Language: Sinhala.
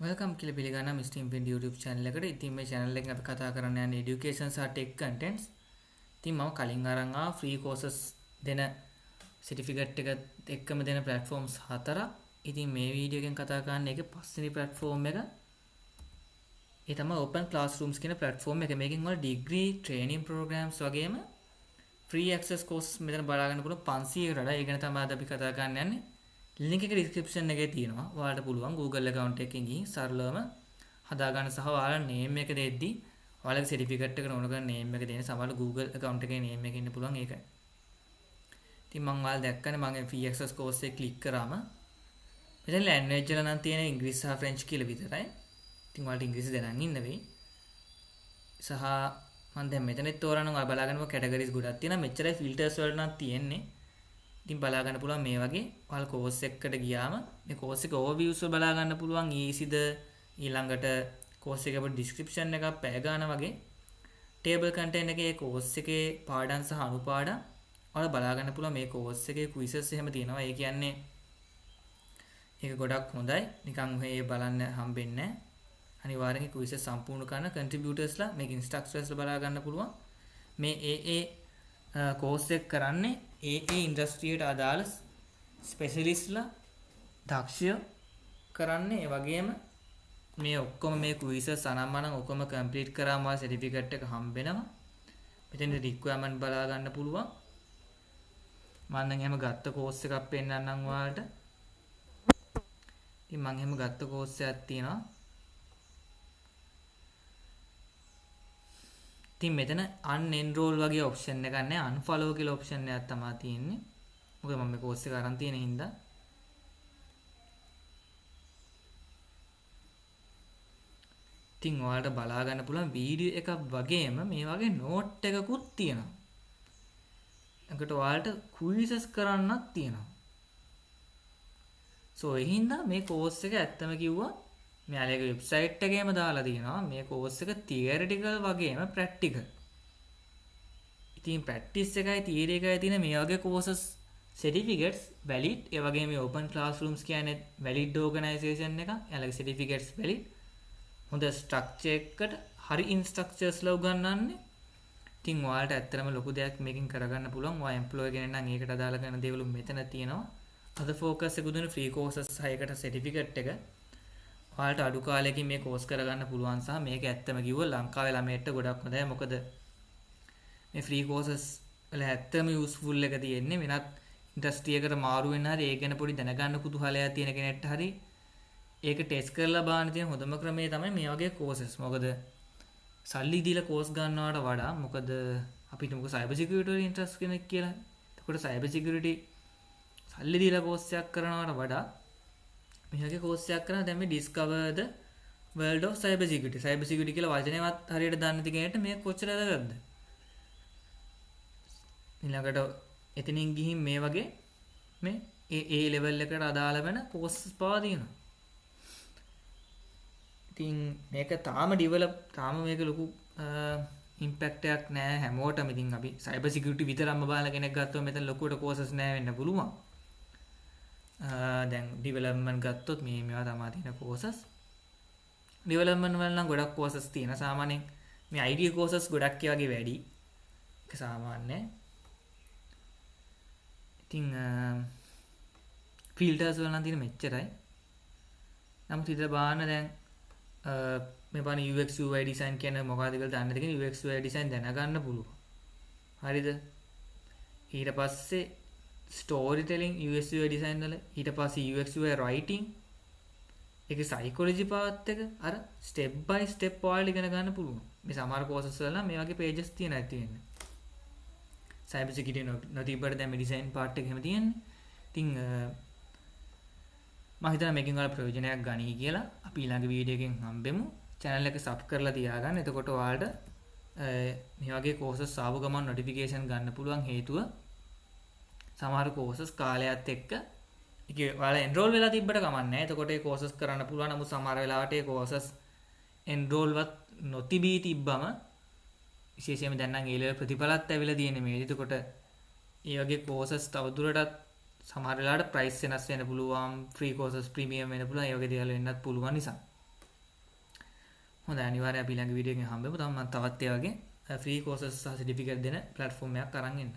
වෙල්කම් කියලා පිළිගන්නවා මිස්ටර් ඉම්පින් YouTube channel එකට. ඉතින් මේ channel එකෙන් අපි කතා කරන්න යන්නේ education සහ tech contents. ඉතින් මම කලින් අරන් ආවා free courses දෙන certificate එක එක්කම දෙන platforms හතරක්. ඉතින් මේ වීඩියෝ එකෙන් කතා කරන්නේ ඒකේ පස්වෙනි platform එක. ඒ තමයි open classrooms කියන platform එක. මේකෙන් ඔයාලා degree training programs වගේම free access courses මෙතන බලා ගන්න පුළුවන් 500කට වඩා. ඒ ගැන තමයි අද අපි කතා කරන්න යන්නේ. ලින්ක් එක ඩිස්ක්‍රිප්ෂන් එකේ තියෙනවා. ඔයාලට පුළුවන් Google account එකකින් ගිහින් සරලවම හදාගන්න සහ ඔයාලා name එක දෙද්දි ඔයාලගේ certificate එකට ඕන කරන name එක දෙන්න. සමහරවිට Google account එකේ name එක ඉන්න පුළුවන් ඒකයි. ඉතින් මම ඔයාලා දැක්කනේ මම free access course එක click කරාම මෙතන language වල නම් තියෙන ඉංග්‍රීසි සහ French කියලා විතරයි. ඉතින් ඔයාලට ඉංග්‍රීසි දැනන් ඉන්න වෙයි. සහ මම දැන් මෙතනෙත් තෝරනවා ඔයාලා බලාගන්න categories ගොඩක් තියෙනවා. මෙච්චරයි filters වල නම් තියෙන්නේ. ඉතින් බලා ගන්න පුළුවන් මේ වගේ ඔයාලා course එකකට ගියාම මේ course එක overviews වල බලා ගන්න පුළුවන් easyද ඊළඟට course එකේ අපිට description එකක් පැය ගන්න වගේ table content එකේ course එකේ පාඩම් සහ අනුපාඩම් ඔයාලා බලා ගන්න පුළුවන් මේ course එකේ quizzes එහෙම තියෙනවා. ඒ කියන්නේ ඒක ගොඩක් හොඳයි. නිකන් ඔහේ බලන්න හම්බෙන්නේ නැහැ. අනිවාර්යෙන් quizzes සම්පූර්ණ කරන contributors ලා මේක instructors ලා බලා ගන්න පුළුවන්. මේ course එක කරන්නේ ඉන්ඩස්ට්‍රියට අදාළ ස්පෙෂලිස්ට්ලා දක්ෂය කරන්නේ. ඒ වගේම මේ ඔක්කොම මේ quizzes අනම්මනම් ඔක්කොම කම්ප්ලීට් කරාම ඔයාලා සර්ටිෆිකේට් එක හම්බෙනවා. මෙතන රික්වයර්මන්ට් බලා ගන්න පුළුවන්. මම නම් එහෙම ගත්ත course එකක් පෙන්නන්නම් ඔයාලට. ඉතින් මම එහෙම ගත්ත course එකක් තියෙනවා. ඉතින් මෙතන unenroll වගේ option එකක් නැහැ. unfollow කියලා option එකක් තමයි තියෙන්නේ. මොකද මම මේ course එක අරන් තියෙන හින්දා. ඉතින් ඔයාලට බලා ගන්න පුළුවන් වීඩියෝ එකක් වගේම මේ වගේ note එකකුත් තියෙනවා. ඒකට ඔයාලට quizzes කරන්නත් තියෙනවා. ඒ හින්දා මේ course එක ඇත්තම කිව්වා මෙයාලගේ වෙබ්සයිට් එකේම දාලා තියෙනවා මේ course එක theoretical වගේම practical. ඉතින් practice එකයි theory එකයි තියෙන මේ වගේ courses certificates valid. ඒ වගේම මේ open classrooms කියන්නේ valid organisation එකක්. එයාලගේ certificates valid. හොඳ structure එකකට හරි instructors ලා උගන්වන්නේ. ඉතින් ඔයාලට ඇත්තටම ලොකු දෙයක් මේකෙන් කරගන්න පුළුවන්. ඔයා employee කෙනෙක් නම් ඒකට අදාළ කරන දේවල් මෙතන තියෙනවා. අද focus එක දුන්න free courses 6කට certificate එක ඔයාලට අඩු කාලයකින් මේ course කරගන්න පුළුවන් සහ මේක ඇත්තම කිව්ව ලංකාවේ ළමයින්ට ගොඩක් හොඳයි. මොකද මේ free courses වල ඇත්තම useful එක තියෙන්නේ වෙනත් industry එකකට මාරු වෙන්න හරි ඒ ගැන පොඩි දැනගන්න කුතුහලයක් තියෙන කෙනෙක්ට හරි ඒක ටෙස්ට් කරලා බලන්න තියෙන හොඳම ක්‍රමය තමයි මේ වගේ courses. මොකද සල්ලි දීලා course ගන්නවට වඩා මොකද අපිට මොකද cyber security වල interest කෙනෙක් කියලා. එතකොට cyber security සල්ලි දීලා course එකක් කරනවට වඩා මේ වගේ course එකක් කරනවා. දැන් මේ discover the world of cyber security. cyber security කියලා වචනේවත් හරියට දන්නේ නැති කෙනෙක්ට මේක කොච්චර වැදගත්ද? ඊළඟට එතනින් ගිහින් මේ වගේ මේ ඒ level එකට අදාළ වෙන courses පවා තියෙනවා. ඉතින් මේක තාම develop තාම මේක ලොකු impact එකක් නැහැ හැමෝටම. ඉතින් අපි cyber security විතරක්ම බලන කෙනෙක් ගත්තොත් මෙතන ලොකුවට courses නැහැ වෙන්න පුළුවන්. දැන් development ගත්තොත් මේවා තමයි තියෙන courses. development වල නම් ගොඩක් courses තියෙන. සාමාන්‍යයෙන් මේ IT courses ගොඩක් ඒ වගේ වැඩි. ඒක සාමාන්‍යයි. ඉතින් filters වල නම් තියෙන මෙච්චරයි. නමුත් ඉතින් බලන්න දැන් මේ බලන්න UX UI design කියන්නේ මොකක්ද කියලා දන්නේ නැති කෙනෙක් UX UI design දැනගන්න පුළුවන්. හරිද? ඊට පස්සේ storytelling UX UI design වල ඊට පස්සේ UX UI writing ඒක psychology පාත් එක අර step by step ඔයාලට ඉගෙන ගන්න පුළුවන්. මේ සමහර courses වල නම් මේ වගේ pages තියෙනවා තියෙන්නේ. cyber security නොතිබ්බට දැන් මේ design part එක එහෙම තියෙන්නේ. ඉතින් මම හිතනවා මේකෙන් ඔයාලා ප්‍රයෝජනයක් ගනී කියලා. අපි ඊළඟ වීඩියෝ එකෙන් හම්බෙමු. channel එක sub කරලා තියාගන්න. එතකොට ඔයාලට මේ වගේ courses ආව ගමන් notification ගන්න පුළුවන්. හේතුව සමහර courses කාලයත් එක්ක ඒක ඔයාලා enroll වෙලා තිබ්බට කමක් නැහැ. එතකොට ඒ courses කරන්න පුළුවන්. නමුත් සමහර වෙලාවට ඒ courses enroll වත් නොතිබී තිබ්බම විශේෂයෙන්ම දැන් නම් ඒ level ප්‍රතිඵලත් ඇවිල්ලා තියෙන්නේ මේ. එතකොට ඒ වගේ courses තවදුරටත් සමහර වෙලාවට price වෙනස් වෙන්න පුළුවන්. free courses premium වෙන්න පුළුවන්. ඒ වගේ දේවල් වෙන්නත් පුළුවන් නිසා හොඳයි අනිවාර්යයෙන් අපි ඊළඟ වීඩියෝ එකෙන් හම්බෙමු. තව මම තවත් ඒ වගේ ෆ්‍රී කෝසස් සහ සර්ටිෆිකේට් දෙන platform එකක් අරන් එන්න.